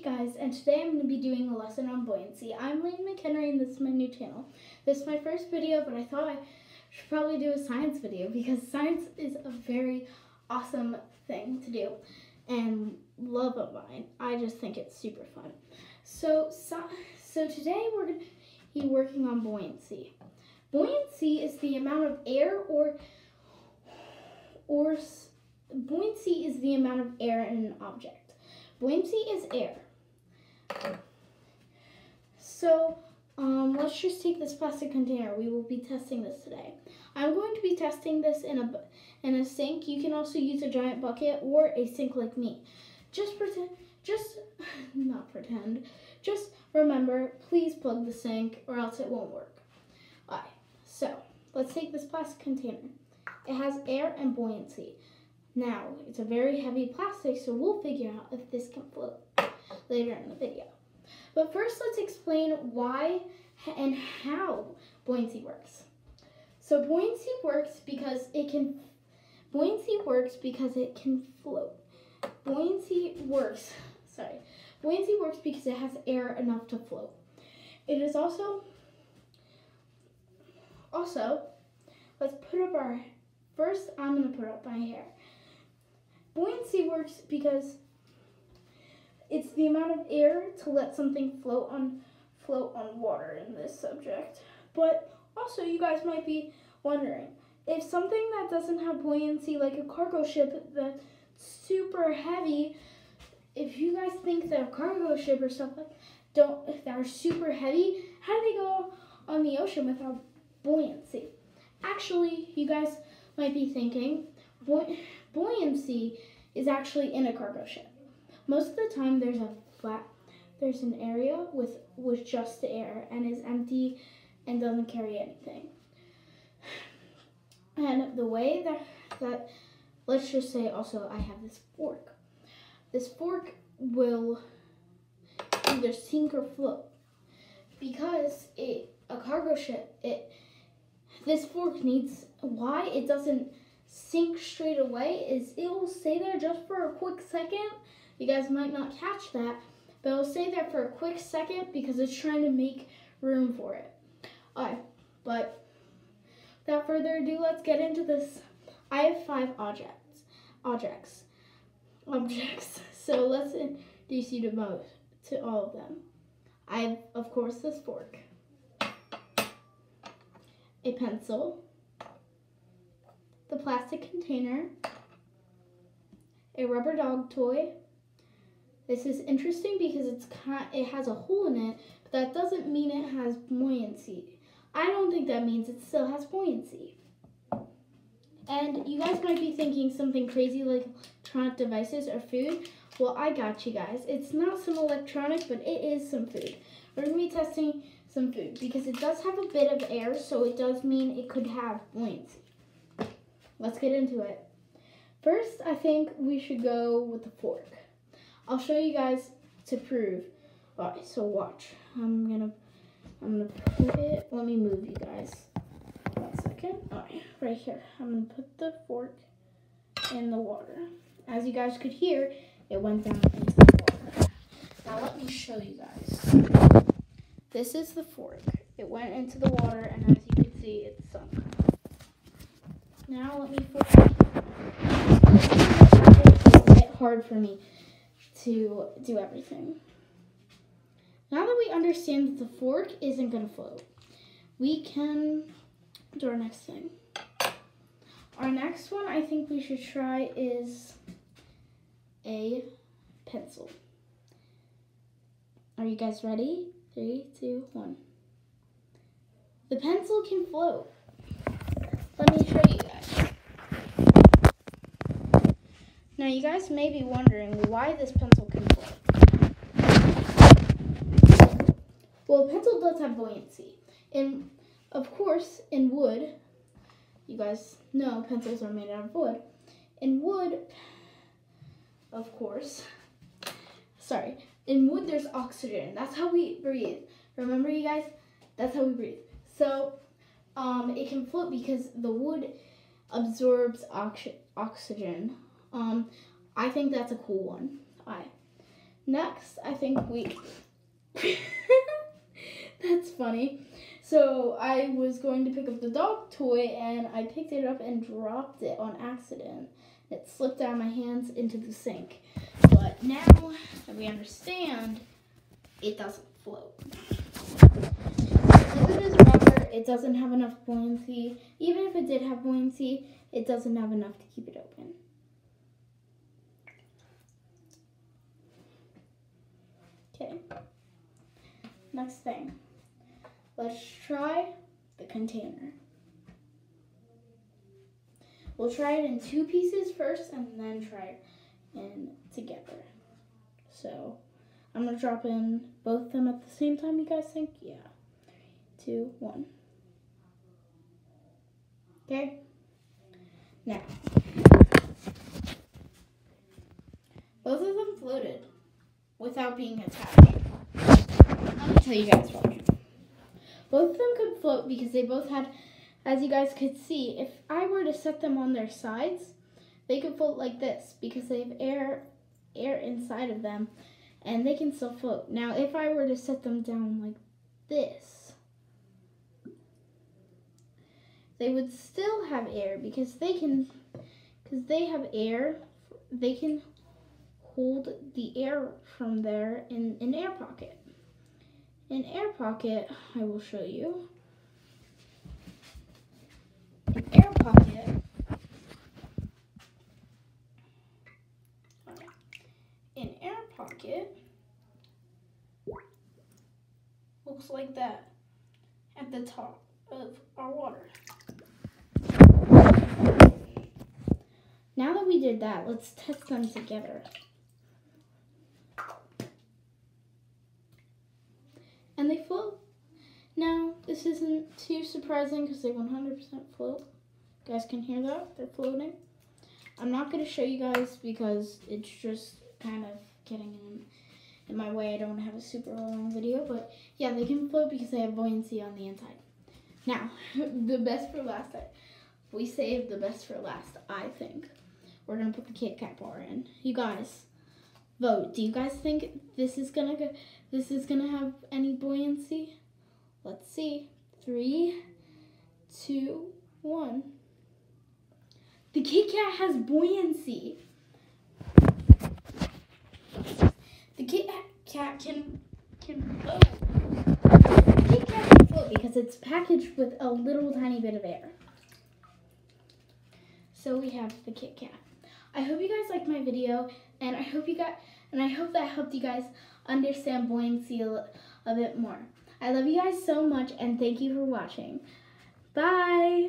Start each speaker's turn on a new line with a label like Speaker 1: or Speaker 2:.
Speaker 1: Hey guys, and today I'm going to be doing a lesson on buoyancy. I'm Lane McHenry and this is my new channel. This is my first video, but I thought I should probably do a science video because science is a very awesome thing to do and love of mine. I just think it's super fun. So today we're going to be working on buoyancy. Buoyancy is the amount of air buoyancy is the amount of air in an object. Buoyancy is air. So let's just take this plastic container. We will be testing this today. I'm going to be testing this in a sink. You can also use a giant bucket or a sink like me. Just remember, please plug the sink or else it won't work. Alright, so let's take this plastic container. It has air and buoyancy. Now, it's a very heavy plastic, so we'll figure out if this can float later in the video. But first, let's explain why and how buoyancy works. So buoyancy works because it can float. Buoyancy works because it has air enough to float. It is also let's put up our first. I'm going to put up my hair. Buoyancy works because it's the amount of air to let something float on water in this subject. But also, you guys might be wondering, if something that doesn't have buoyancy, like a cargo ship that's super heavy, if you guys think that a cargo ship or stuff that are super heavy, how do they go on the ocean without buoyancy? Actually, you guys might be thinking, buoyancy is actually in a cargo ship. Most of the time there's an area with just the air and is empty and doesn't carry anything. And the way that let's just say also I have this fork. This fork will either sink or float. Because a cargo ship, this fork needs, why it doesn't sink straight away is it will stay there just for a quick second. You guys might not catch that, but it'll stay there for a quick second because it's trying to make room for it. Alright, but without further ado, let's get into this. I have 5 objects. So let's introduce you to all of them. I have, of course, this fork, a pencil, the plastic container, a rubber dog toy. This is interesting because it has a hole in it, but that doesn't mean it has buoyancy. I don't think that means it still has buoyancy. And you guys might be thinking something crazy like electronic devices or food. Well, I got you guys. It's not some electronic, but it is some food. We're going to be testing some food because it does have a bit of air, so it does mean it could have buoyancy. Let's get into it. First, I think we should go with the fork. I'll show you guys to prove. Alright, so watch. I'm gonna put it. Let me move you guys. 1 second. Alright, right here. I'm gonna put the fork in the water. As you guys could hear, it went down into the water. Now let me show you guys. This is the fork. It went into the water, and as you can see, it sunk. Now let me flip it. It's a bit hard for me to do everything. Now that we understand that the fork isn't going to float, we can do our next thing. Our next one I think we should try is a pencil. Are you guys ready? 3, 2, 1. The pencil can float. Let me show you guys. Now you guys may be wondering why this pencil can float. Well, a pencil does have buoyancy. And of course, in wood, you guys know pencils are made out of wood. In wood, in wood there's oxygen. That's how we breathe. Remember, you guys? That's how we breathe. So it can float because the wood absorbs oxygen. I think that's a cool one. Alright. Next, I think we... That's funny. So I was going to pick up the dog toy and I picked it up and dropped it on accident. It slipped out of my hands into the sink. But now that we understand, it doesn't float. Because it is rubber, it doesn't have enough buoyancy. Even if it did have buoyancy, it doesn't have enough to keep it open. Okay. Next thing. Let's try the container. We'll try it in 2 pieces first and then try it in together. So I'm going to drop in both of them at the same time, you guys think? Yeah. 3, 2, 1. Okay? Now, both of them floated without being attached. Let me tell you guys why. Both of them could float because they both had, as you guys could see, if I were to set them on their sides, they could float like this because they have air inside of them and they can still float. Now, if I were to set them down like this, they would still have air because they have air, they can hold the air from there in an air pocket. An air pocket, I will show you. An air pocket. An air pocket looks like that at the top of our water. Now that we did that, let's test them together. And they float. Now, this isn't too surprising because they 100% float. You guys can hear that? They're floating. I'm not going to show you guys because it's just kind of getting in my way. I don't have a super long video, but yeah, they can float because they have buoyancy on the inside. Now, the best for last. We saved the best for last, I think. We're going to put the Kit Kat bar in. You guys, vote. Do you guys think this is gonna have any buoyancy? Let's see. 3, 2, 1. The Kit Kat has buoyancy. The Kit Kat can float. The Kit Kat can float because it's packaged with a little tiny bit of air. So we have the Kit Kat. I hope you guys liked my video, and I hope that helped you guys understand buoyancy a bit more. I love you guys so much, and thank you for watching. Bye!